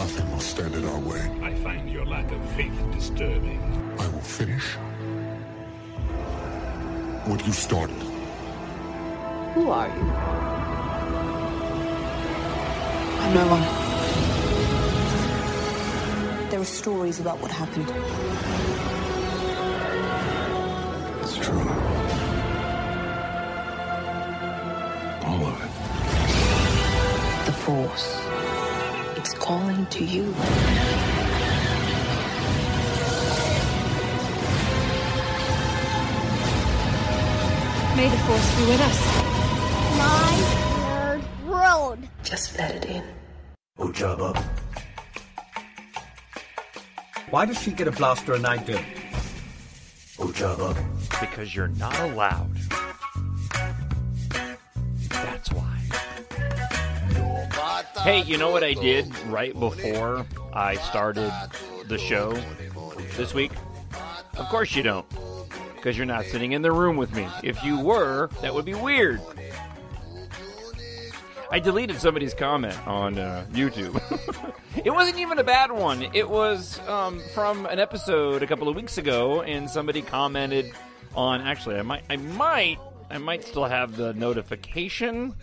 Nothing will stand in our way. I find your lack of faith disturbing. I will finish what you started. Who are you? I'm no one. There are stories about what happened. It's true. All of it. The Force. It's calling to you. May the Force be with us. My nerd world. Just let it in. Oh, Jabba. Why does she get a blaster and I don't? Oh, Jabba. Because you're not allowed. That's why. Hey, you know what I did right before I started the show this week? Of course you don't. Because you're not sitting in the room with me. If you were, that would be weird. I deleted somebody's comment on YouTube. It wasn't even a bad one. It was from an episode a couple of weeks ago, and somebody commented on. Actually, I might still have the notification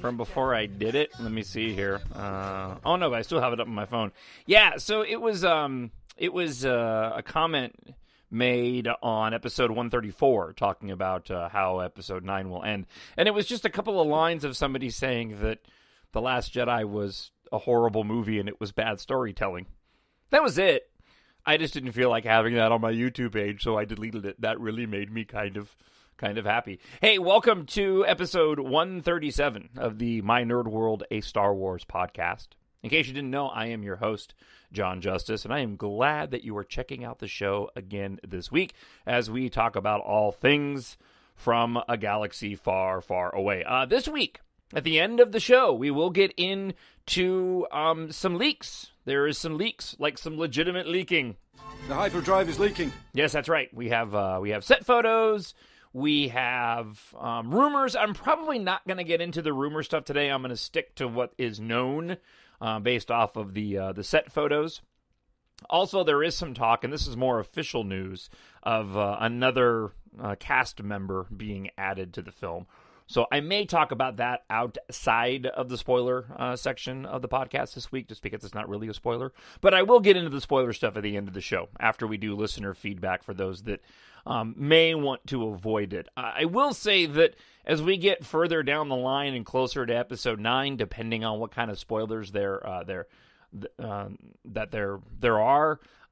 from before I did it. Let me see here. Oh no, but I still have it up on my phone. Yeah, so it was a comment made on episode 134 talking about how episode 9 will end. And it was just a couple of lines of somebody saying that The Last Jedi was a horrible movie and it was bad storytelling. That was it. I just didn't feel like having that on my YouTube page, so I deleted it. That really made me kind of happy. Hey, welcome to episode 137 of the My Nerd World, a Star Wars podcast. In case you didn't know, I am your host, Jon Justice, and I am glad that you are checking out the show again this week as we talk about all things from a galaxy far, far away. This week, at the end of the show, we will get into some leaks. There is some leaks, like some legitimate leaking. The hyperdrive is leaking. Yes, that's right. We have set photos. We have rumors. I'm probably not going to get into the rumor stuff today. I'm going to stick to what is known based off of the set photos. Also, there is some talk, and this is more official news, of another cast member being added to the film. So I may talk about that outside of the spoiler section of the podcast this week, just because it's not really a spoiler. But I will get into the spoiler stuff at the end of the show, after we do listener feedback for those that may want to avoid it. I will say that as we get further down the line and closer to episode 9, depending on what kind of spoilers there are,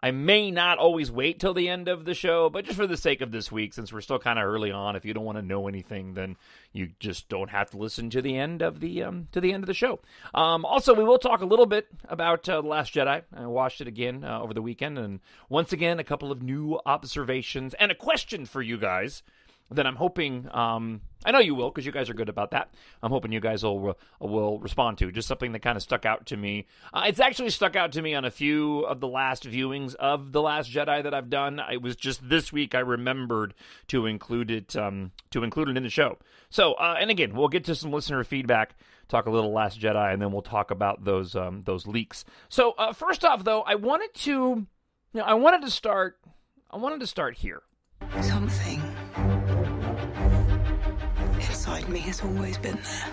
I may not always wait till the end of the show, but just for the sake of this week, since we're still kind of early on, if you don't want to know anything, then you just don't have to listen to the end of the show. Also, we will talk a little bit about The Last Jedi. I watched it again over the weekend, and once again, a couple of new observations and a question for you guys that I'm hoping, I know you will, because you guys are good about that. I'm hoping you guys will respond to. Just something that kind of stuck out to me. It's actually stuck out to me on a few of the last viewings of The Last Jedi that I've done. It was just this week I remembered to include it in the show. So, and again, we'll get to some listener feedback, talk a little Last Jedi, and then we'll talk about those leaks. So, first off, though, I wanted to start here. Something inside me has always been there.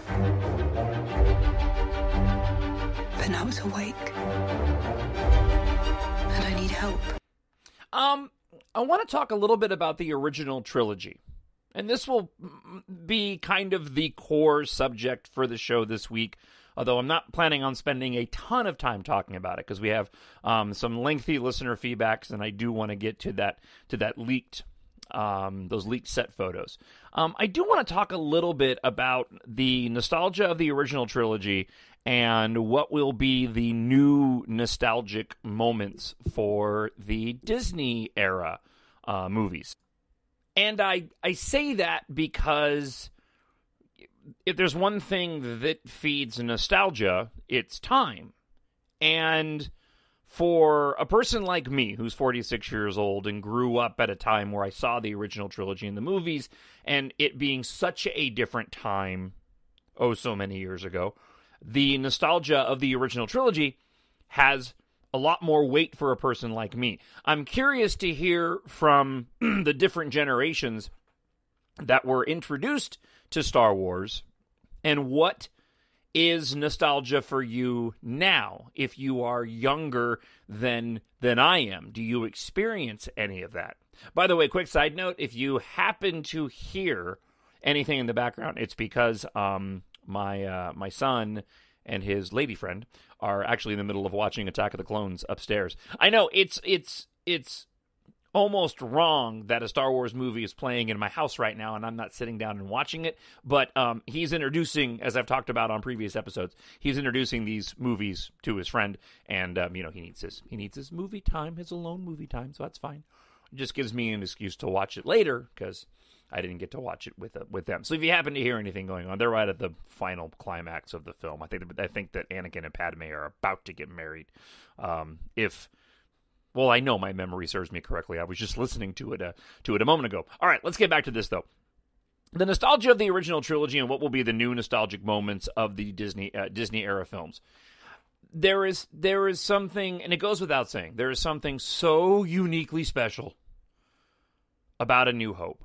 But now it's awake. And I need help. I want to talk a little bit about the original trilogy. And this will be kind of the core subject for the show this week, although I'm not planning on spending a ton of time talking about it because we have some lengthy listener feedbacks, and I do want to get to that leaked those leaked set photos. I do want to talk a little bit about the nostalgia of the original trilogy and what will be the new nostalgic moments for the Disney era movies. And I say that because if there's one thing that feeds nostalgia, it's time. And for a person like me, who's 46 years old and grew up at a time where I saw the original trilogy in the movies, and it being such a different time, oh so many years ago, the nostalgia of the original trilogy has a lot more weight for a person like me. I'm curious to hear from the different generations that were introduced to Star Wars and what is nostalgia for you now, if you are younger than I am. Do you experience any of that? By the way, quick side note, if you happen to hear anything in the background, it's because my son and his lady friend are actually in the middle of watching Attack of the Clones upstairs. I know it's almost wrong that a Star Wars movie is playing in my house right now and I'm not sitting down and watching it, but he's introducing, as I've talked about on previous episodes, he's introducing these movies to his friend, and he needs his movie time, his alone movie time, so that's fine. It just gives me an excuse to watch it later because I didn't get to watch it with them. So if you happen to hear anything going on, they're right at the final climax of the film. I think that Anakin and Padme are about to get married. Well, I know my memory serves me correctly. I was just listening to it a moment ago. All right, let's get back to this, though. The nostalgia of the original trilogy and what will be the new nostalgic moments of the Disney-era films. There is something, and it goes without saying, there is something so uniquely special about A New Hope.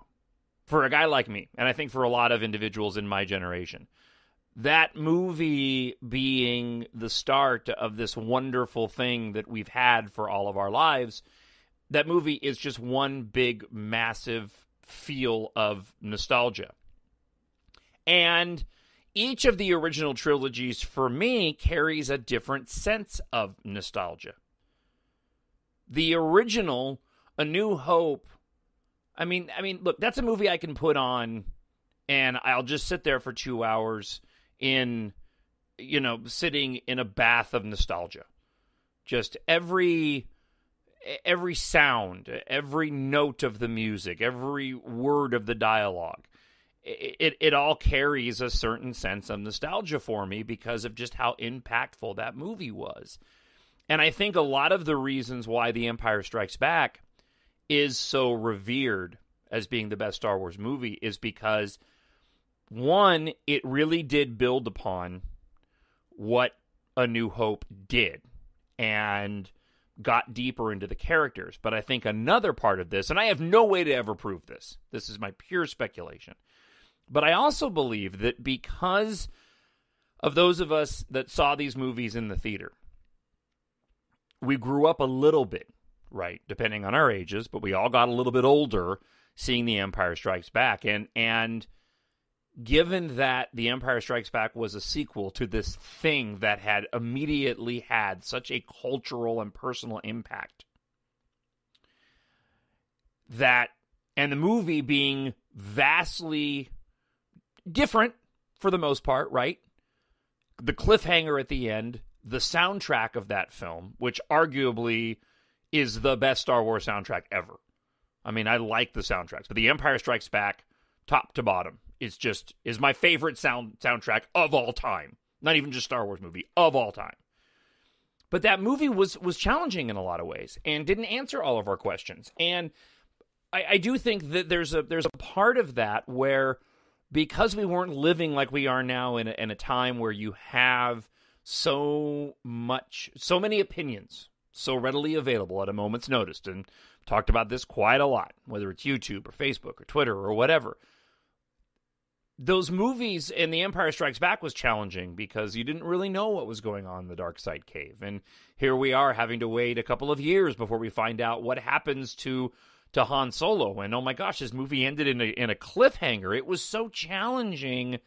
For a guy like me, and I think for a lot of individuals in my generation. That movie being the start of this wonderful thing that we've had for all of our lives, that movie is just one big, massive feel of nostalgia. And each of the original trilogies, for me, carries a different sense of nostalgia. The original, A New Hope, I mean, look, that's a movie I can put on, and I'll just sit there for 2 hours sitting in a bath of nostalgia. Just every sound, every note of the music, every word of the dialogue, it all carries a certain sense of nostalgia for me because of just how impactful that movie was. And I think a lot of the reasons why The Empire Strikes Back is so revered as being the best Star Wars movie is because, one, it really did build upon what A New Hope did and got deeper into the characters. But I think another part of this, and I have no way to ever prove this, this is my pure speculation, but I also believe that because of those of us that saw these movies in the theater, we grew up a little bit, right, depending on our ages, but we all got a little bit older seeing The Empire Strikes Back. And given that The Empire Strikes Back was a sequel to this thing that had immediately had such a cultural and personal impact, and the movie being vastly different for the most part, right? The cliffhanger at the end, the soundtrack of that film, which arguably is the best Star Wars soundtrack ever. I mean, I like the soundtracks, but The Empire Strikes Back, top to bottom, is my favorite soundtrack of all time. Not even just Star Wars movie, of all time. But that movie was challenging in a lot of ways and didn't answer all of our questions. And I do think that there's a part of that where, because we weren't living like we are now in a time where you have so many opinions so readily available at a moment's notice, and talked about this quite a lot, whether it's YouTube or Facebook or Twitter or whatever. Those movies and The Empire Strikes Back was challenging because you didn't really know what was going on in the Dark Side Cave. And here we are having to wait a couple of years before we find out what happens to Han Solo. And oh my gosh, this movie ended in a cliffhanger. It was so challenging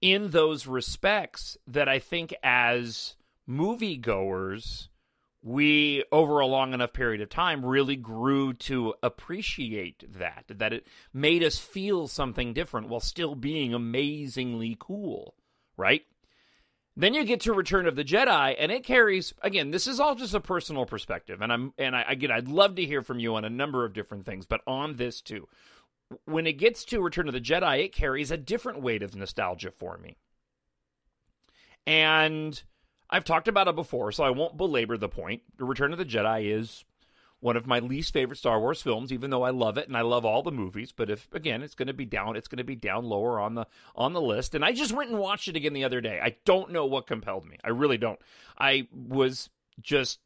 in those respects that I think as moviegoers, we, over a long enough period of time, really grew to appreciate that it made us feel something different while still being amazingly cool, right? Then you get to Return of the Jedi, and it carries, again, this is all just a personal perspective, I'd love to hear from you on a number of different things, but on this too. When it gets to Return of the Jedi, it carries a different weight of nostalgia for me. And I've talked about it before, so I won't belabor the point. The Return of the Jedi is one of my least favorite Star Wars films, even though I love it and I love all the movies. But if, again, it's going to be down lower on the list. And I just went and watched it again the other day. I don't know what compelled me. I really don't. I was just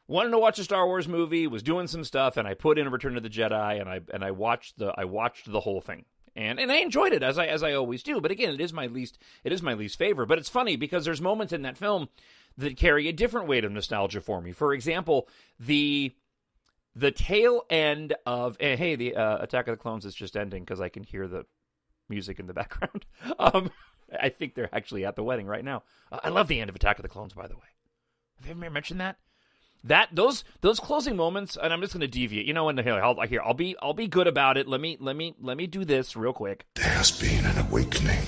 wanted to watch a Star Wars movie, was doing some stuff, and I put in Return of the Jedi, and I watched the whole thing. And I enjoyed it as I always do. But again, it is my least favorite. But it's funny because there's moments in that film that carry a different weight of nostalgia for me. For example, the tail end of the Attack of the Clones is just ending because I can hear the music in the background. I think they're actually at the wedding right now. I love the end of Attack of the Clones, by the way. Have you ever mentioned that? Those closing moments, and I'm just going to deviate. You know, and here I'll be good about it. Let me do this real quick. There has been an awakening.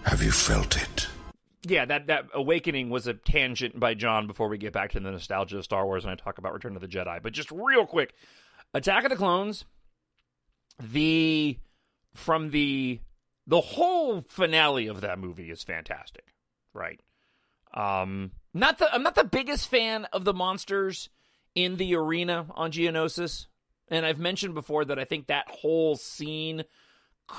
Have you felt it? Yeah, that awakening was a tangent by John before we get back to the nostalgia of Star Wars and I talk about Return of the Jedi. But just real quick, Attack of the Clones, the whole finale of that movie is fantastic, right? I'm not the biggest fan of the monsters in the arena on Geonosis, and I've mentioned before that I think that whole scene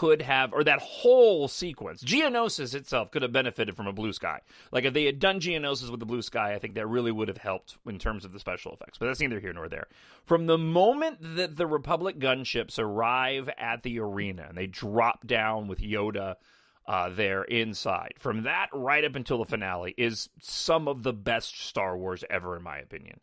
that whole sequence, Geonosis itself could have benefited from a blue sky. Like if they had done Geonosis with the blue sky, I think that really would have helped in terms of the special effects. But that's neither here nor there. From the moment that the Republic gunships arrive at the arena and they drop down with Yoda there inside, from that right up until the finale is some of the best Star Wars ever, in my opinion.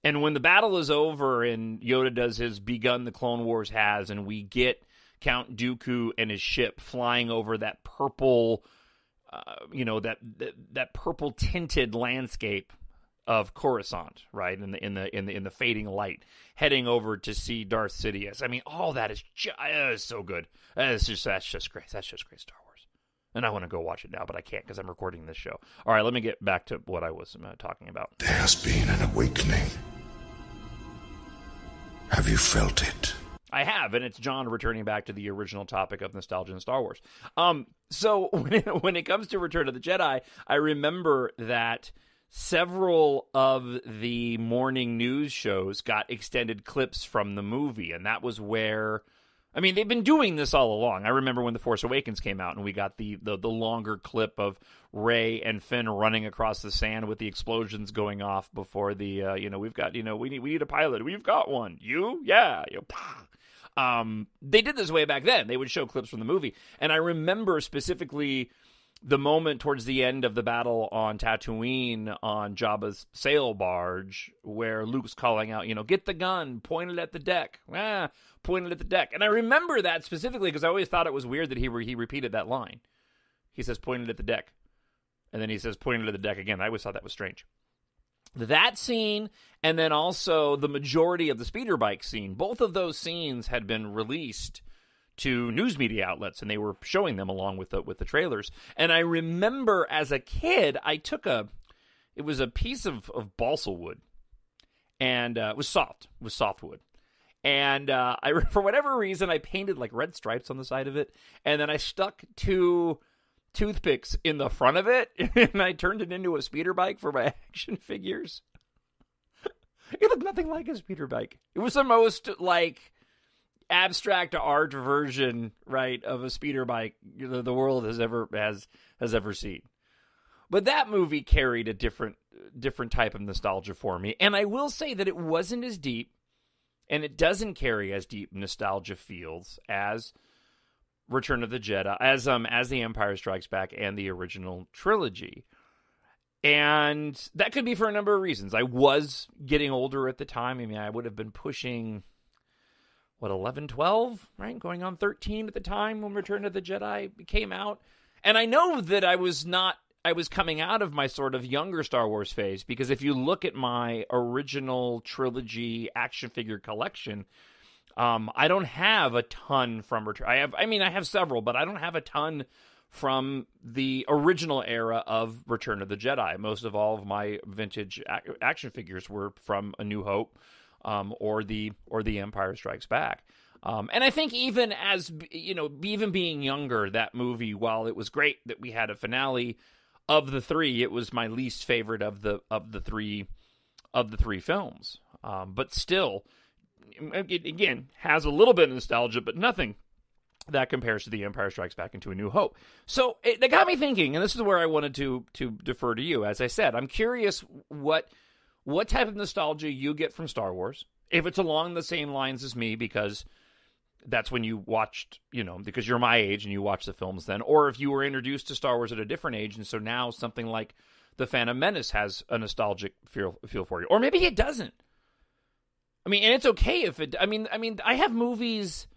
And when the battle is over and Yoda does his "Begun the Clone Wars has," and we get Count Dooku and his ship flying over that purple, that purple tinted landscape of Coruscant, right, in the fading light, heading over to see Darth Sidious. I mean, all that is so good. That's just great. That's just great Star Wars. And I want to go watch it now, but I can't because I'm recording this show. All right, let me get back to what I was talking about. There has been an awakening. Have you felt it? I have, and it's John returning back to the original topic of nostalgia and Star Wars. So when it comes to Return of the Jedi, I remember that several of the morning news shows got extended clips from the movie, and that was where, I mean, they've been doing this all along. I remember when The Force Awakens came out, and we got the longer clip of Rey and Finn running across the sand with the explosions going off before the, we need a pilot. We've got one. You? Yeah. They did this way back then. They would show clips from the movie. And I remember specifically the moment towards the end of the battle on Tatooine on Jabba's sail barge where Luke's calling out, get the gun, point it at the deck. Point it at the deck. And I remember that specifically because I always thought it was weird that he repeated that line. He says, point it at the deck. And then he says, point it at the deck again. I always thought that was strange. That scene, and then also the majority of the speeder bike scene, both of those scenes had been released to news media outlets, and they were showing them along with the trailers. And I remember as a kid, it was a piece of balsa wood, and it was softwood. And for whatever reason, I painted like red stripes on the side of it, and then I stuck two toothpicks in the front of it, and I turned it into a speeder bike for my action figures. It looked nothing like a speeder bike. It was the most abstract art version, right, of a speeder bike the world has ever seen. But that movie carried a different type of nostalgia for me, and I will say that it wasn't as deep, and it doesn't carry as deep nostalgia feels as Return of the Jedi, as The Empire Strikes Back and the original trilogy. And that could be for a number of reasons. I was getting older at the time. I mean, I would have been pushing, 11, 12, right? Going on 13 at the time when Return of the Jedi came out. And I know that I was coming out of my sort of younger Star Wars phase, because if you look at my original trilogy action figure collection, I don't have a ton from Return. I have several, but I don't have a ton from the original era of Return of the Jedi. Most of all of my vintage action figures were from A New Hope, or the Empire Strikes Back. And I think even as, even being younger, that movie, while it was great that we had a finale, of the three, it was my least favorite of the three of the three films. But still, it, again, has a little bit of nostalgia, but nothing that compares to The Empire Strikes Back and To A New Hope. So that got me thinking, and this is where I wanted to defer to you. As I said, I'm curious what type of nostalgia you get from Star Wars, if it's along the same lines as me, because that's when you watched, because you're my age and you watched the films then, or if you were introduced to Star Wars at a different age, and so now something like The Phantom Menace has a nostalgic feel for you. Or maybe it doesn't. I mean, and it's okay if it... I mean, I have movies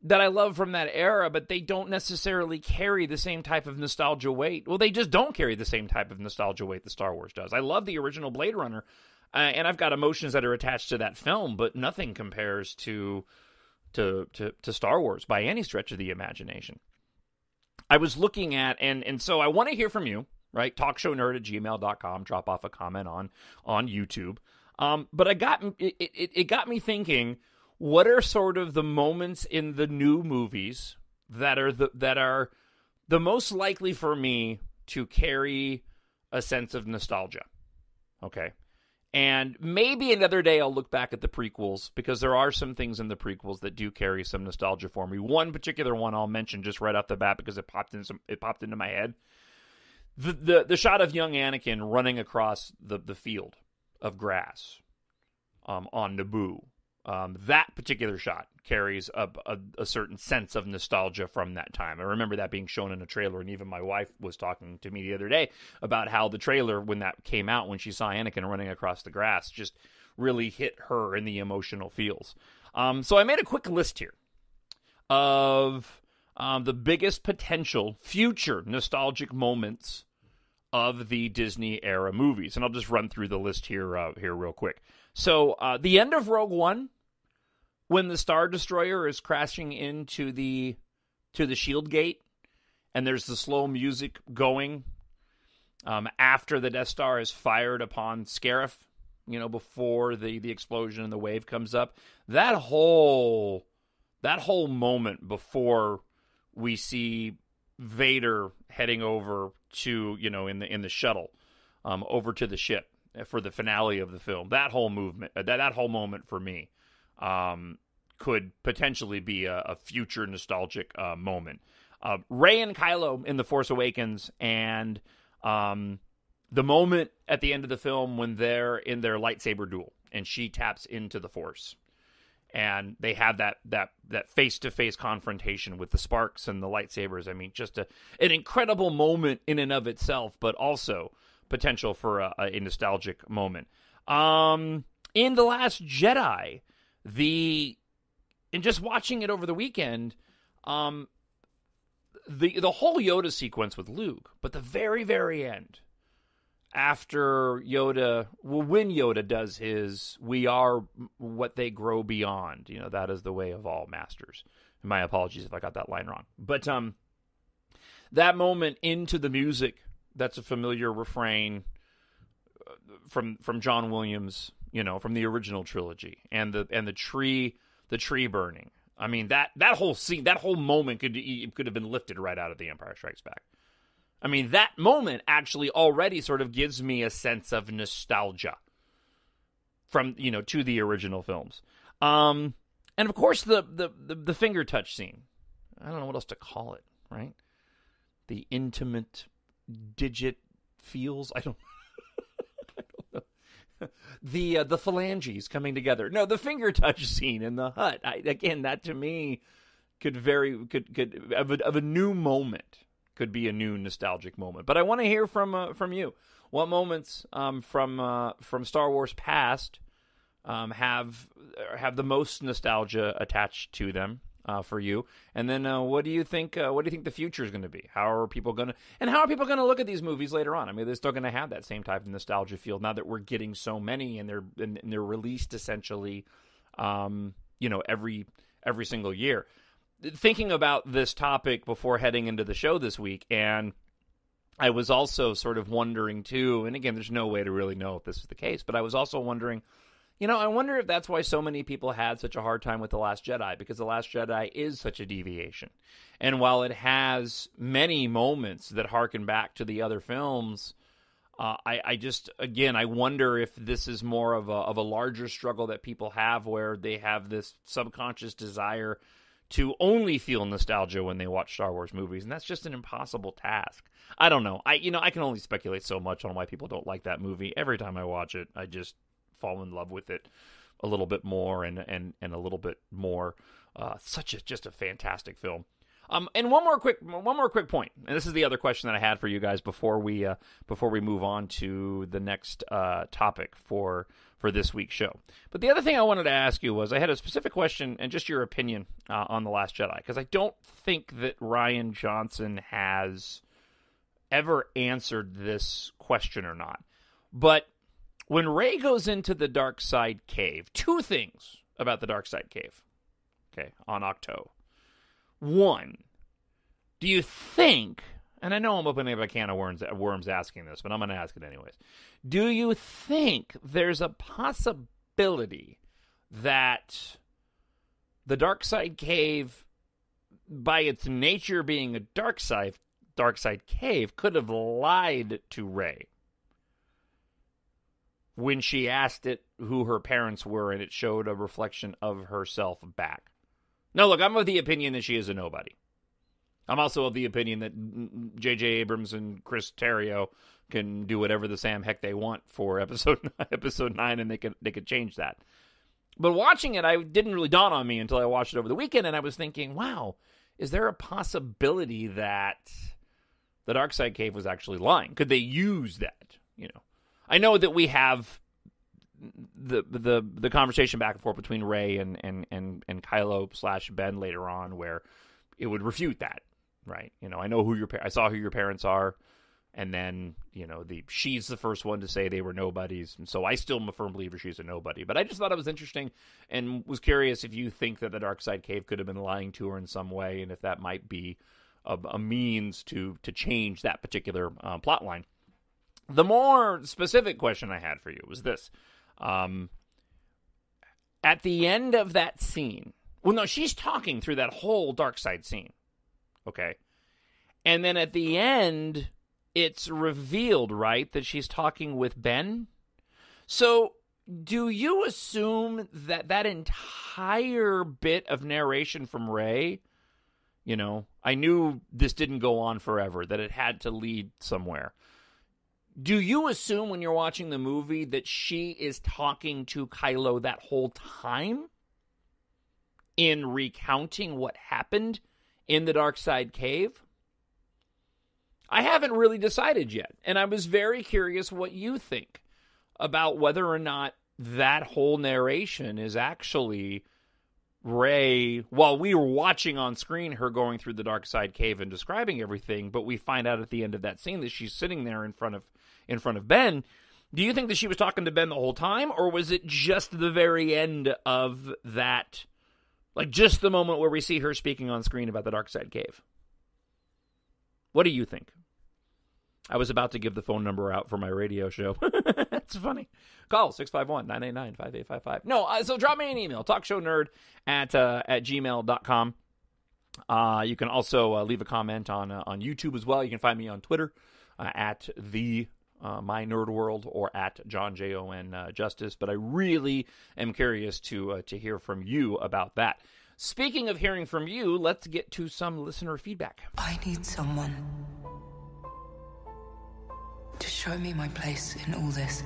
that I love from that era, but they don't necessarily carry the same type of nostalgia weight. Well, they just don't carry the same type of nostalgia weight that Star Wars does. I love the original Blade Runner, and I've got emotions that are attached to that film, but nothing compares to Star Wars by any stretch of the imagination. I was looking at, and so I want to hear from you, right? talkshownerd@gmail.com. Drop off a comment on YouTube. But it got me thinking, what are sort of the moments in the new movies that are the most likely for me to carry a sense of nostalgia? Okay. And maybe another day I'll look back at the prequels, because there are some things in the prequels that do carry some nostalgia for me. One particular one I'll mention just right off the bat because it popped into my head. The shot of young Anakin running across the field of grass on Naboo. That particular shot carries a certain sense of nostalgia from that time. I remember that being shown in a trailer, and even my wife was talking to me the other day about how the trailer, when that came out, when she saw Anakin running across the grass, just really hit her in the emotional feels. So I made a quick list here of the biggest potential future nostalgic moments of the Disney era movies, and I'll just run through the list here real quick. So the end of Rogue One, when the Star Destroyer is crashing into the shield gate, and there's the slow music going after the Death Star is fired upon Scarif, before the explosion and the wave comes up. That whole moment before we see Vader heading over to, in the shuttle, over to the ship for the finale of the film. That whole movement, that whole moment for me, could potentially be a future nostalgic moment. Rey and Kylo in The Force Awakens, and the moment at the end of the film when they're in their lightsaber duel and she taps into the Force, and they have that face-to-face confrontation with the sparks and the lightsabers. I mean, just an incredible moment in and of itself, but also potential for a nostalgic moment. In The Last Jedi, and just watching it over the weekend, the whole Yoda sequence with Luke, but the very, very end, after Yoda, when Yoda does his, we are what they grow beyond, that is the way of all masters. And my apologies if I got that line wrong. But that moment into the music, that's a familiar refrain from John Williams, from the original trilogy, and the tree burning. I mean, that whole scene, that whole moment could have been lifted right out of The Empire Strikes Back. I mean, that moment actually already sort of gives me a sense of nostalgia from, to the original films. And of course the finger touch scene. I don't know what else to call it, right? The intimate digit feels. I don't know. The phalanges coming together. No, the finger touch scene in the hut. Again, that to me could of a new moment. Could be a new nostalgic moment. But I want to hear from you. What moments from Star Wars past have the most nostalgia attached to them for you? And then what do you think the future is going to be? How are people going to look at these movies later on? I mean, they're still going to have that same type of nostalgia feel now that we're getting so many, and they're released essentially every single year. Thinking about this topic before heading into the show this week, and I was also sort of wondering too, and again, there's no way to really know if this is the case, but I was also wondering, I wonder if that's why so many people had such a hard time with The Last Jedi, because The Last Jedi is such a deviation. And while it has many moments that harken back to the other films, I just, again, I wonder if this is more of a larger struggle that people have, where they have this subconscious desire to only feel nostalgia when they watch Star Wars movies, and that's just an impossible task. I don't know. I can only speculate so much on why people don't like that movie. Every time I watch it, I just fall in love with it a little bit more and a little bit more. Just a fantastic film. And one more quick point, and this is the other question that I had for you guys before we move on to the next topic for this week's show. But the other thing I wanted to ask you was, I had a specific question and just your opinion on The Last Jedi, because I don't think that Rian Johnson has ever answered this question or not. But when Rey goes into the dark side cave, two things about the dark side cave, okay, on Ahch-To. One, do you think, and I know I'm opening up a can of worms asking this, but I'm going to ask it anyways. Do you think there's a possibility that the dark side cave, by its nature being a dark side cave, could have lied to Rey when she asked it who her parents were, and it showed a reflection of herself back? No, look, I'm of the opinion that she is a nobody. I'm also of the opinion that J.J. Abrams and Chris Terrio can do whatever the Sam heck they want for episode 9, and they could change that. But watching it, it didn't really dawn on me until I watched it over the weekend, and I was thinking, wow, is there a possibility that the Dark Side Cave was actually lying? Could they use that? I know that we have the conversation back and forth between Rey and Kylo / Ben later on, where it would refute that, right? I know I saw who your parents are, and then she's the first one to say they were nobodies, and so I still am a firm believer she's a nobody. But I just thought it was interesting, and was curious if you think that the Dark Side Cave could have been lying to her in some way, and if that might be a means to change that particular plot line. The more specific question I had for you was this. At the end of that scene, well, no, she's talking through that whole dark side scene, okay? And then at the end, it's revealed, right, that she's talking with Ben? So do you assume that entire bit of narration from Rey, I knew this didn't go on forever, that it had to lead somewhere. Do you assume when you're watching the movie that she is talking to Kylo that whole time in recounting what happened in the Dark Side Cave? I haven't really decided yet, and I was very curious what you think about whether or not that whole narration is actually Rey, while we were watching on screen her going through the Dark Side Cave and describing everything, but we find out at the end of that scene that she's sitting there in front of Ben. Do you think that she was talking to Ben the whole time, or was it just the very end of that, like just the moment where we see her speaking on screen about the Dark Side Cave? What do you think? I was about to give the phone number out for my radio show. That's funny. Call 651-989-5855. No, so drop me an email, talkshownerd at gmail.com. You can also leave a comment on YouTube as well. You can find me on Twitter at my Nerd World or at Jon Justice. But I really am curious to hear from you about that. Speaking of hearing from you, let's get to some listener feedback. I need someone to show me my place in all this.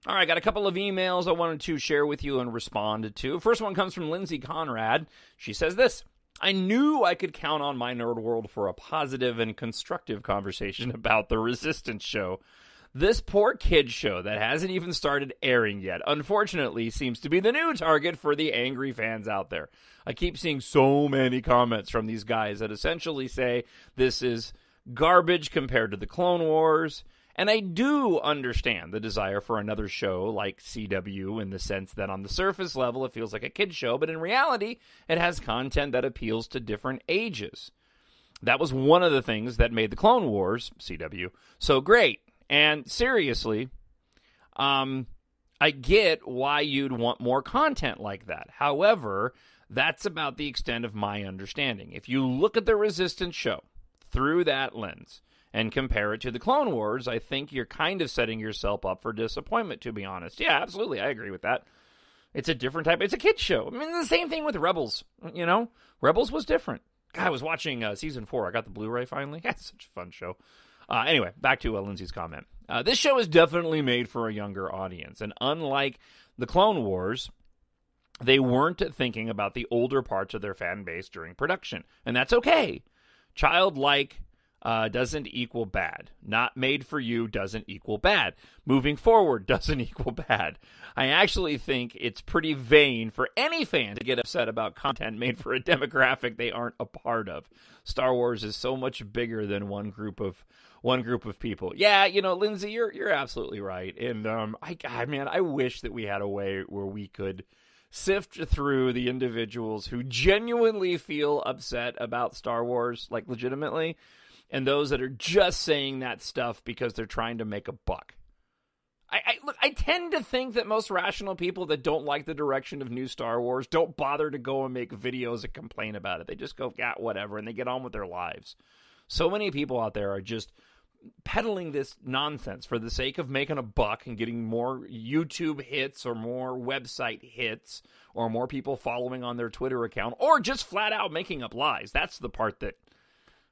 All right, got a couple of emails I wanted to share with you and respond to. First one comes from Lindsay Conrad. She says this: I knew I could count on my Nerd World for a positive and constructive conversation about the Resistance show. This poor kid show that hasn't even started airing yet, unfortunately, seems to be the new target for the angry fans out there. I keep seeing so many comments from these guys that essentially say this is garbage compared to the Clone Wars. And I do understand the desire for another show like CW in the sense that on the surface level it feels like a kid's show, but in reality it has content that appeals to different ages. That was one of the things that made the Clone Wars, CW, so great. And seriously, I get why you'd want more content like that. However, that's about the extent of my understanding. If you look at the Resistance show, through that lens and compare it to the Clone Wars, I think you're kind of setting yourself up for disappointment, to be honest. Yeah, absolutely, I agree with that. It's a different type. It's a kid's show. I mean, the same thing with Rebels, you know? Rebels was different. God, I was watching Season 4. I got the Blu-ray finally. It's such a fun show. Anyway, back to Lindsay's comment. This show is definitely made for a younger audience, and unlike the Clone Wars, they weren't thinking about the older parts of their fan base during production, and that's okay. Childlike doesn't equal bad. Not made for you doesn't equal bad. Moving forward doesn't equal bad. I actually think it's pretty vain for any fan to get upset about content made for a demographic they aren't a part of. Star Wars is so much bigger than one group of people. Yeah, you know, Lindsay, you're absolutely right. And I wish that we had a way where we could sift through the individuals who genuinely feel upset about Star Wars, like legitimately, and those that are just saying that stuff because they're trying to make a buck. I tend to think that most rational people that don't like the direction of new Star Wars don't bother to go and make videos and complain about it. They just go, yeah, whatever, and they get on with their lives. So many people out there are just peddling this nonsense for the sake of making a buck and getting more YouTube hits or more website hits or more people following on their Twitter account or just flat out making up lies. That's the part that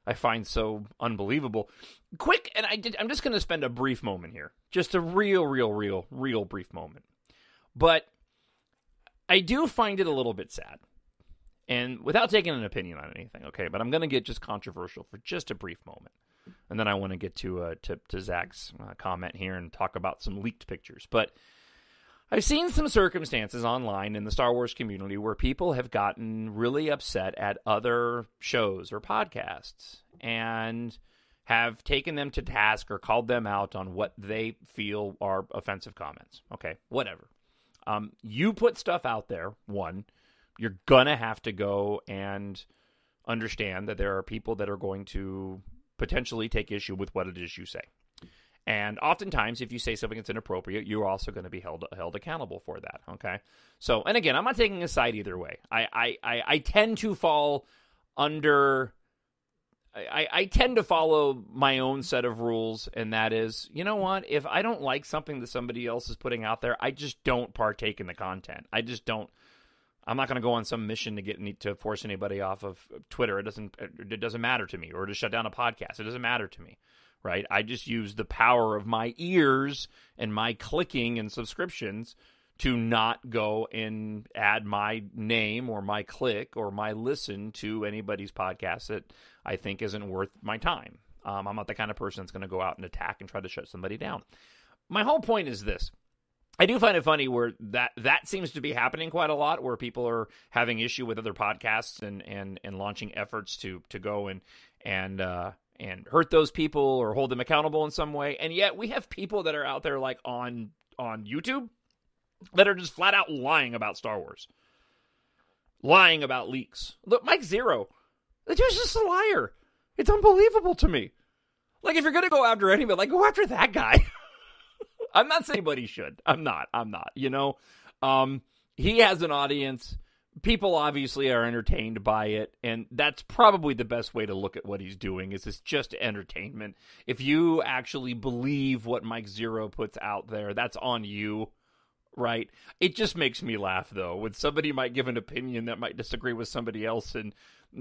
I find so unbelievable. Quick, and I'm just going to spend a brief moment here. Just a real brief moment. But I do find it a little bit sad. And without taking an opinion on anything, okay? But I'm going to get just controversial for just a brief moment. And then I want to get to Zach's comment here and talk about some leaked pictures. But I've seen some circumstances online in the Star Wars community where people have gotten really upset at other shows or podcasts and have taken them to task or called them out on what they feel are offensive comments. Okay, whatever. You put stuff out there, one, you're going to have to go and understand that there are people that are going to potentially take issue with what it is you say. And oftentimes, if you say something that's inappropriate, you're also going to be held accountable for that, okay? So, and again, I'm not taking a side either way. I tend to fall under... I tend to follow my own set of rules, and that is, you know what? If I don't like something that somebody else is putting out there, I just don't partake in the content. I just don't. I'm not going to go on some mission to force anybody off of Twitter. It doesn't matter to me, or to shut down a podcast. It doesn't matter to me. Right? I just use the power of my ears and my clicking and subscriptions to not go and add my name or my click or my listen to anybody's podcast that I think isn't worth my time. I'm not the kind of person that's going to go out and attack and try to shut somebody down. My whole point is this. I do find it funny where that seems to be happening quite a lot, where people are having issue with other podcasts and launching efforts to go and hurt those people or hold them accountable in some way. And yet we have people that are out there like on YouTube that are just flat out lying about Star Wars. Lying about leaks. Look, Mike Zero, the dude's just a liar. It's unbelievable to me. Like, if you're going to go after anybody, like, go after that guy. I'm not saying anybody should. I'm not, you know. He has an audience. People obviously are entertained by it, and that's probably the best way to look at what he's doing, is it's just entertainment. If you actually believe what Mike Zero puts out there, that's on you, right? It just makes me laugh, though, when somebody might give an opinion that might disagree with somebody else, and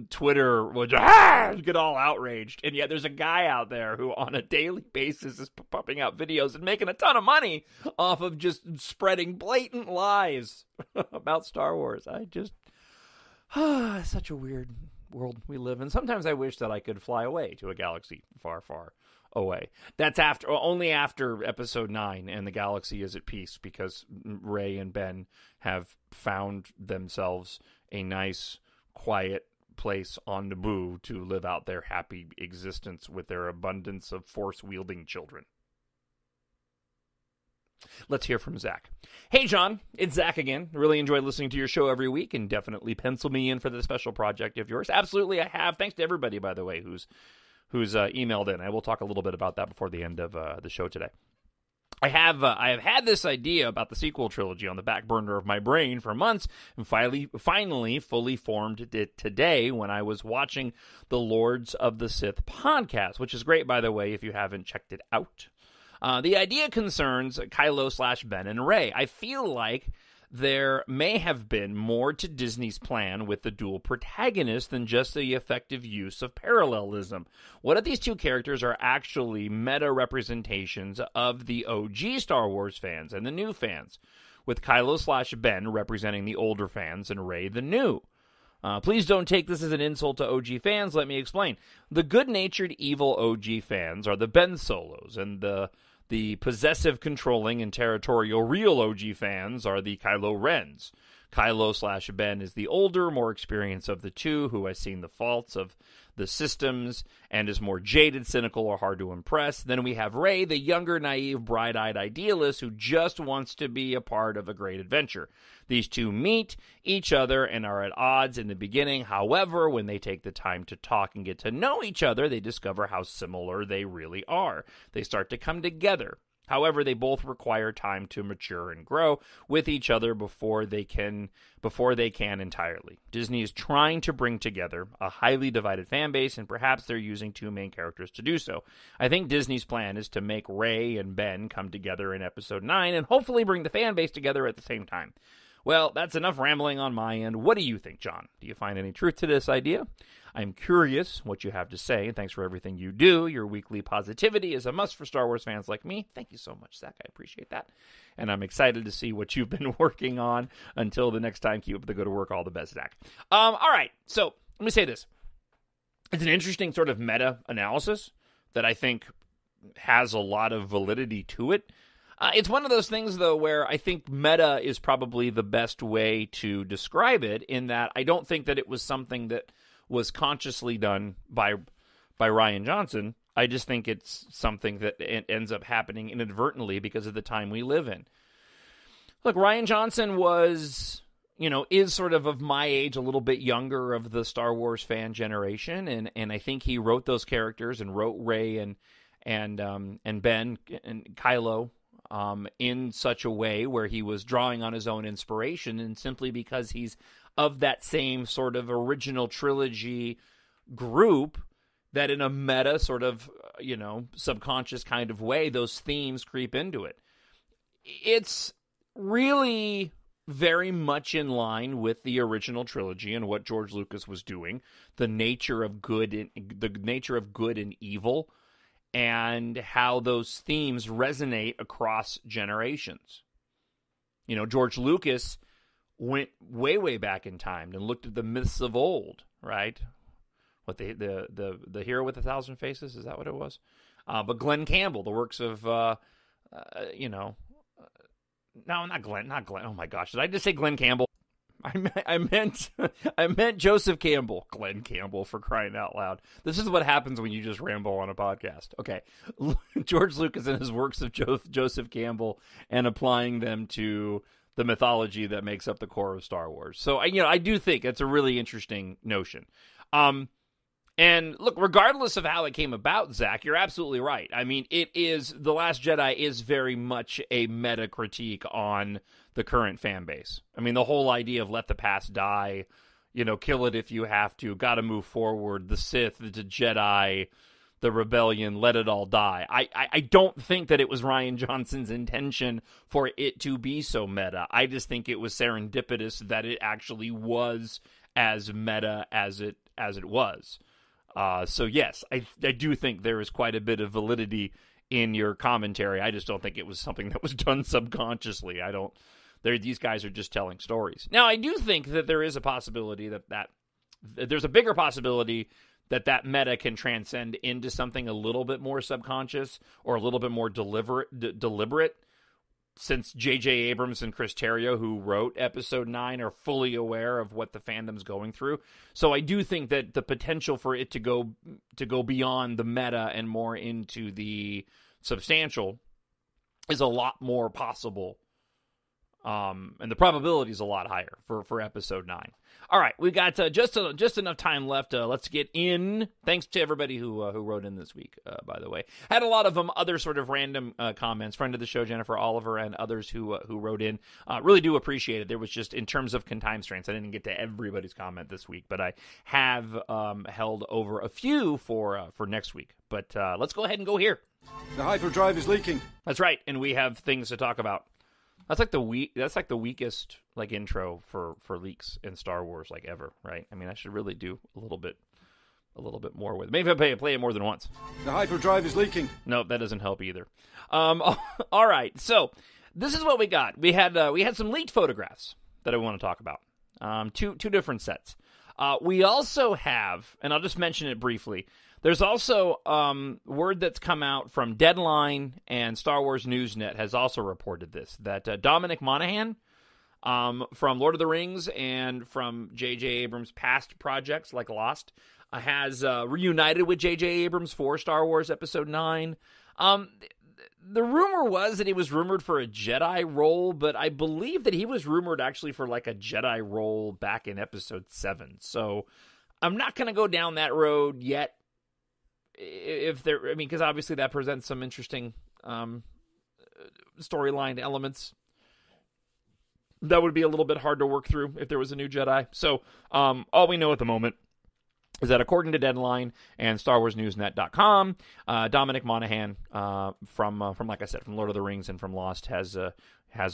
Twitter will just get all outraged, and yet there's a guy out there who on a daily basis is pumping out videos and making a ton of money off of just spreading blatant lies about Star Wars. It's such a weird world we live in. Sometimes I wish that I could fly away to a galaxy far, far away. That's only after Episode 9 and the galaxy is at peace, because Rey and Ben have found themselves a nice, quiet place on Naboo to live out their happy existence with their abundance of force-wielding children. Let's hear from Zach. Hey, John, it's Zach again. Really enjoy listening to your show every week, and definitely pencil me in for the special project of yours. Absolutely, I have. Thanks to everybody, by the way, who's emailed in. I will talk a little bit about that before the end of the show today. I have had this idea about the sequel trilogy on the back burner of my brain for months, and finally fully formed it today when I was watching the Lords of the Sith podcast, which is great, by the way, if you haven't checked it out. The idea concerns Kylo/Ben and Rey. I feel like there may have been more to Disney's plan with the dual protagonists than just the effective use of parallelism. What if these two characters are actually meta representations of the OG Star Wars fans and the new fans, with Kylo/Ben representing the older fans and Rey the new? Please don't take this as an insult to OG fans. Let me explain. The good-natured evil OG fans are the Ben Solos, and the possessive, controlling, and territorial real OG fans are the Kylo Rens. Kylo/Ben is the older, more experienced of the two, who has seen the faults of the systems and is more jaded, cynical, or hard to impress. Then we have Rey, the younger, naive, bright-eyed idealist who just wants to be a part of a great adventure. These two meet each other and are at odds in the beginning. However, when they take the time to talk and get to know each other, they discover how similar they really are. They start to come together. However, they both require time to mature and grow with each other before they can entirely. Disney is trying to bring together a highly divided fan base, and perhaps they're using two main characters to do so. I think Disney's plan is to make Rey and Ben come together in Episode 9 and hopefully bring the fan base together at the same time. Well, that's enough rambling on my end. What do you think, John? Do you find any truth to this idea? I'm curious what you have to say, and thanks for everything you do. Your weekly positivity is a must for Star Wars fans like me. Thank you so much, Zach. I appreciate that. And I'm excited to see what you've been working on. Until the next time, keep up the good work. All the best, Zach. All right, so let me say this. It's an interesting sort of meta-analysis that I think has a lot of validity to it. It's one of those things, though, where I think meta is probably the best way to describe it, in that I don't think that it was something that was consciously done by Rian Johnson. I just think it's something that ends up happening inadvertently because of the time we live in. Look, Rian Johnson is sort of my age, a little bit younger of the Star Wars fan generation, and I think he wrote those characters and wrote Rey and Ben and Kylo in such a way where he was drawing on his own inspiration, and simply because he's of that same sort of original trilogy group, that in a meta sort of, subconscious kind of way, those themes creep into it. It's really very much in line with the original trilogy and what George Lucas was doing, the nature of good and evil, and how those themes resonate across generations. George Lucas went way, way back in time and looked at the myths of old, right? What the Hero with 1,000 Faces, is that what it was? But Glenn Campbell, the works of, no, not Glenn. Oh my gosh, did I just say Glenn Campbell? I meant Joseph Campbell. Glenn Campbell, for crying out loud. This is what happens when you just ramble on a podcast. Okay. George Lucas and his works of Joseph Campbell, and applying them to the mythology that makes up the core of StarArs. So, I do think it's a really interesting notion. And look, regardless of how it came about, Zach, you're absolutely right. I mean, The Last Jedi is very much a meta critique on the current fan base. I mean, the whole idea of let the past die, kill it if you have to, gotta move forward, the Sith, the Jedi, the rebellion, let it all die. I don't think that it was Rian Johnson's intention for it to be so meta. I just think it was serendipitous that it actually was as meta as it was. So yes, I do think there is quite a bit of validity in your commentary. I just don't think it was something that was done subconsciously. These guys are just telling stories. Now, I do think that there is a possibility that there's a bigger possibility that meta can transcend into something a little bit more subconscious or a little bit more deliberate, since J.J. Abrams and Chris Terrio, who wrote Episode 9, are fully aware of what the fandom's going through. So I do think that the potential for it to go beyond the meta and more into the substantial is a lot more possible And the probability is a lot higher for episode 9. All right, we got just enough time left. Let's get in. Thanks to everybody who wrote in this week, by the way. Had a lot of other sort of random comments. Friend of the show, Jennifer Oliver, and others who wrote in. Really do appreciate it. There was just, in terms of time constraints, I didn't get to everybody's comment this week, but I have held over a few for next week. But let's go ahead and go here. The hyperdrive is leaking. That's right, and we have things to talk about. That's like the weakest intro for leaks in Star Wars ever, right? I mean, I should really do a little bit more with it. Maybe if I play it more than once. The hyperdrive is leaking. No, that doesn't help either. All right, so this is what we got. We had some leaked photographs that I want to talk about. Two different sets. We also have, and I'll just mention it briefly. There's also word that's come out from Deadline, and Star Wars Newsnet has also reported this, that Dominic Monaghan from Lord of the Rings and from J.J. Abrams' past projects like Lost has reunited with J.J. Abrams for Star Wars Episode 9. The rumor was that he was rumored for a Jedi role, but I believe that he was rumored actually for a Jedi role back in Episode 7. So I'm not going to go down that road yet. Because obviously that presents some interesting storyline elements that would be a little bit hard to work through if there was a new Jedi. So all we know at the moment is that according to Deadline and StarWarsNewsNet.com, Dominic Monaghan from like I said, from Lord of the Rings and from Lost has a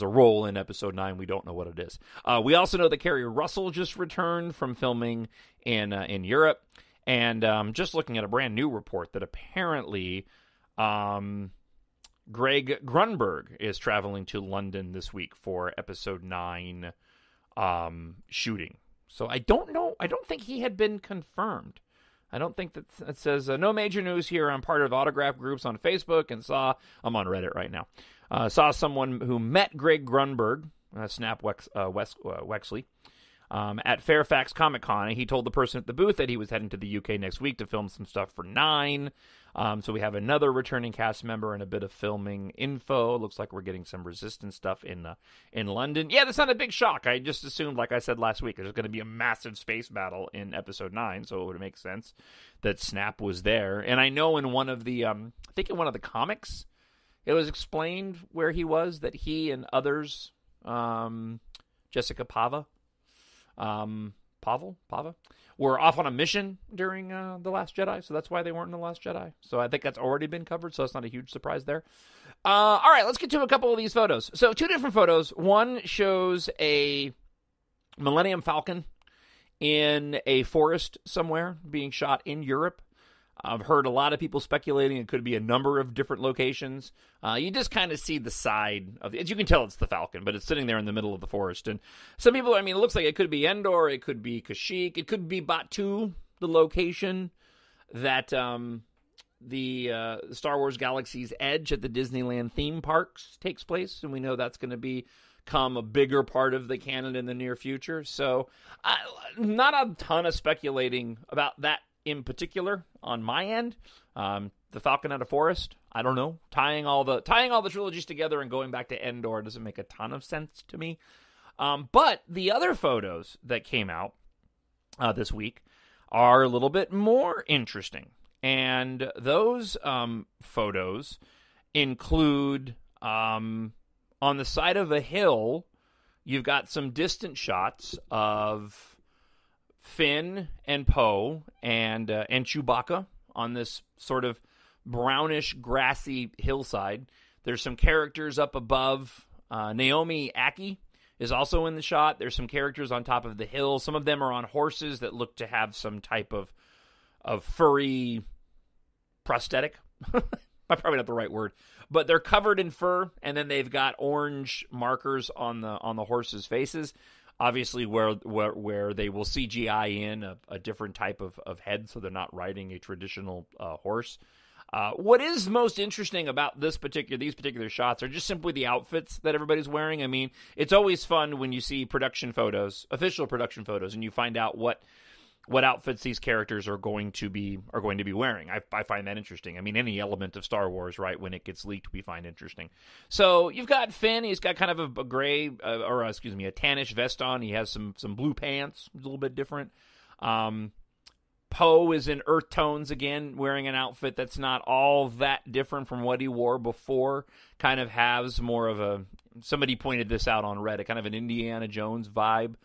role in Episode 9. We don't know what it is. We also know that Kerry Russell just returned from filming in Europe. And just looking at a brand new report that apparently Greg Grunberg is traveling to London this week for Episode 9 shooting. So I don't know. I don't think he had been confirmed. I don't think that it says no major news here. I'm part of autograph groups on Facebook and I'm on Reddit right now. Saw someone who met Greg Grunberg, Snap Wexley, at Fairfax Comic Con, and he told the person at the booth that he was heading to the UK next week to film some stuff for 9. So we have another returning cast member and a bit of filming info. Looks like we're getting some Resistance stuff in London. Yeah, that's not a big shock. I just assumed, like I said last week, there's going to be a massive space battle in Episode 9, so it would make sense that Snap was there. And I know in one of the, I think in one of the comics, it was explained where he was, that he and others, Jessica Pava, were off on a mission during The Last Jedi, so that's why they weren't in The Last Jedi. So I think that's already been covered, so that's not a huge surprise there. All right, let's get to a couple of these photos. So 2 different photos. One shows a Millennium Falcon in a forest somewhere being shot in Europe. I've heard a lot of people speculating it could be a number of different locations. You just kind of see the side of as you can tell it's the Falcon, but it's sitting there in the middle of the forest. And some people, it looks like it could be Endor, it could be Kashyyyk, it could be Batuu, the location that the Star Wars Galaxy's Edge at the Disneyland theme parks takes place, and we know that's going to become a bigger part of the canon in the near future. So not a ton of speculating about that in particular on my end. The Falcon at a forest, I don't know. Tying all the trilogies together and going back to Endor doesn't make a ton of sense to me. But the other photos that came out this week are a little bit more interesting. And those photos include on the side of a hill, you've got some distant shots of Finn and Poe and Chewbacca on this sort of brownish, grassy hillside. There's some characters up above. Naomi Aki is also in the shot. There's some characters on top of the hill. Some of them are on horses that look to have some type of furry prosthetic. Probably not the right word, but they're covered in fur, and then they've got orange markers on the horses' faces. Obviously, where they will CGI in a different type of head, so they're not riding a traditional horse. What is most interesting about these particular shots are just simply the outfits that everybody's wearing. It's always fun when you see production photos, official production photos, and you find out what what outfits these characters are going to be wearing. I find that interesting. I mean, any element of Star Wars, right, when it gets leaked, we find interesting. So you've got Finn. He's got kind of a gray, a tannish vest on. He has some blue pants, a little bit different. Poe is in earth tones again, wearing an outfit that's not all that different from what he wore before. Kind of has more of a, somebody pointed this out on Reddit, kind of an Indiana Jones vibe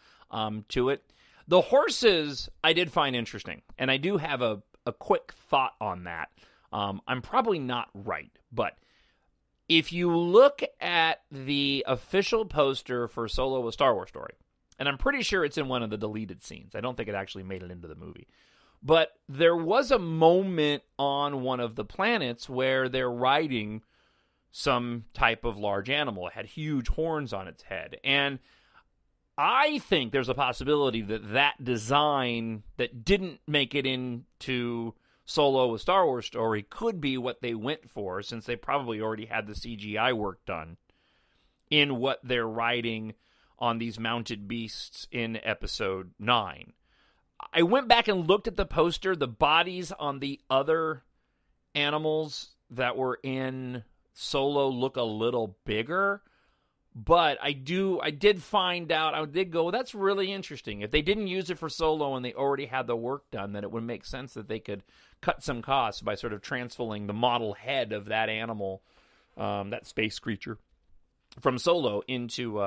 to it. The horses I did find interesting, and I do have a quick thought on that. I'm probably not right, but if you look at the official poster for Solo: A Star Wars Story, and I'm pretty sure it's in one of the deleted scenes. I don't think it actually made it into the movie. But there was a moment on one of the planets where they're riding some type of large animal. It had huge horns on its head, and I think there's a possibility that that design that didn't make it into Solo: A Star Wars Story could be what they went for, since they probably already had the CGI work done in what they're riding on these mounted beasts in Episode 9. I went back and looked at the poster. The bodies on the other animals that were in Solo look a little bigger. But I did find out, I did go, well, that's really interesting. If they didn't use it for Solo and they already had the work done, then it would make sense that they could cut some costs by sort of transferring the model head of that animal, that space creature, from Solo into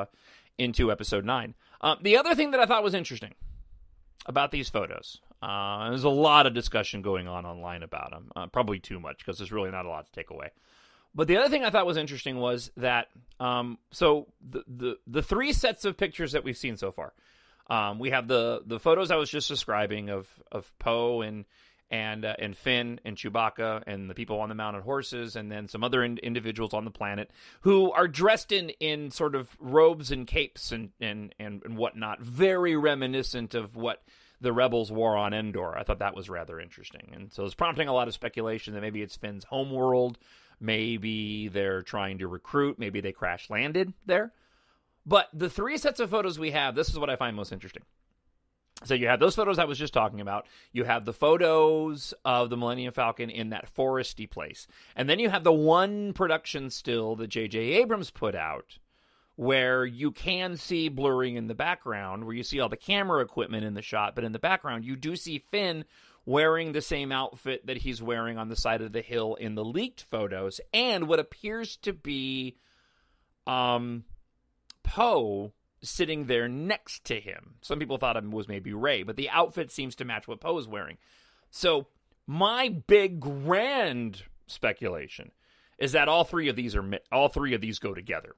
Episode 9. The other thing that I thought was interesting about these photos, there's a lot of discussion going on online about them, probably too much because there's really not a lot to take away. But the other thing I thought was interesting was that, so the three sets of pictures that we've seen so far, we have the photos I was just describing of Poe and Finn and Chewbacca and the people on the mounted horses, and then some other individuals on the planet who are dressed in sort of robes and capes and whatnot, very reminiscent of what the Rebels wore on Endor. I thought that was rather interesting, and so it's prompting a lot of speculation that maybe it's Finn's homeworld. Maybe they're trying to recruit. Maybe they crash landed there. But the three sets of photos we have, this is what I find most interesting. So you have those photos I was just talking about. You have the photos of the Millennium Falcon in that foresty place. And then you have the one production still that J.J. Abrams put out where you can see blurring in the background, where you see all the camera equipment in the shot. But in the background, you do see Finn wearing the same outfit that he's wearing on the side of the hill in the leaked photos, and what appears to be Poe sitting there next to him. Some people thought it was maybe Rey, but the outfit seems to match what Poe is wearing. So my big grand speculation is that all three of these go together.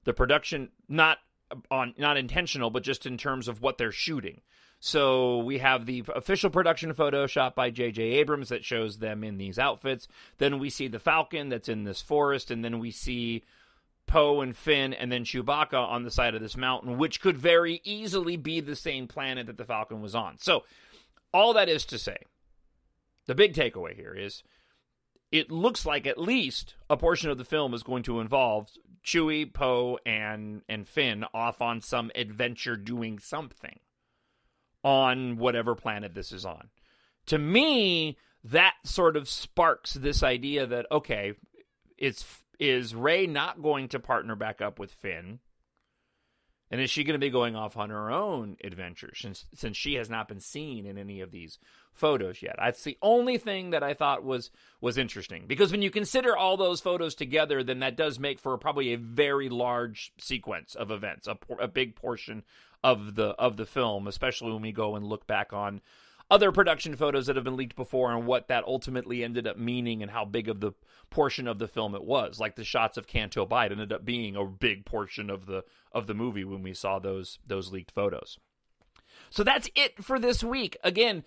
The production, not intentional, but just in terms of what they're shooting. So we have the official production photo shot by J.J. Abrams that shows them in these outfits. Then we see the Falcon that's in this forest, and then we see Poe and Finn and then Chewbacca on the side of this mountain, which could very easily be the same planet that the Falcon was on. So all that is to say, the big takeaway here is it looks like at least a portion of the film is going to involve Chewie, Poe, and Finn off on some adventure doing something on whatever planet this is on. To me, that sort of sparks this idea that, okay, is Rey not going to partner back up with Finn? And is she going to be going off on her own adventures since she has not been seen in any of these photos yet? That's the only thing that I thought was interesting. Because when you consider all those photos together, then that does make for probably a very large sequence of events, a big portion of the film, especially when we go and look back on other production photos that have been leaked before and what that ultimately ended up meaning and how big of the portion of the film it was. Like the shots of Canto Bight ended up being a big portion of the movie when we saw those leaked photos. So that's it for this week. Again,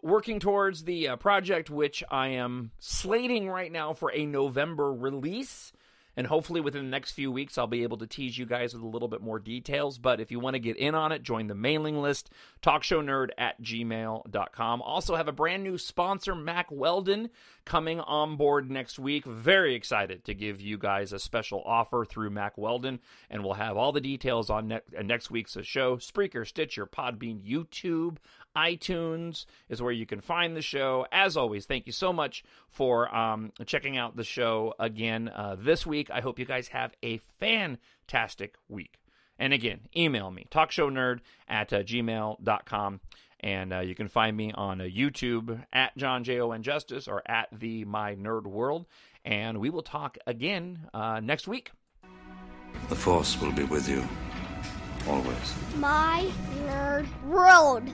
working towards the project, which I am slating right now for a November release. and hopefully within the next few weeks I'll be able to tease you guys with a little bit more details. But if you want to get in on it, join the mailing list, talkshownerd@gmail.com. Also have a brand new sponsor, Mac Weldon, coming on board next week. Very excited to give you guys a special offer through Mac Weldon, and we'll have all the details on next week's show. Spreaker, Stitcher, Podbean, YouTube, iTunes is where you can find the show. As always, thank you so much for checking out the show again this week. I hope you guys have a fantastic week. And again, email me, talkshownerd@gmail.com. And you can find me on YouTube at Jon Justice or at the My Nerd World. And we will talk again next week. The Force will be with you, always. My Nerd World.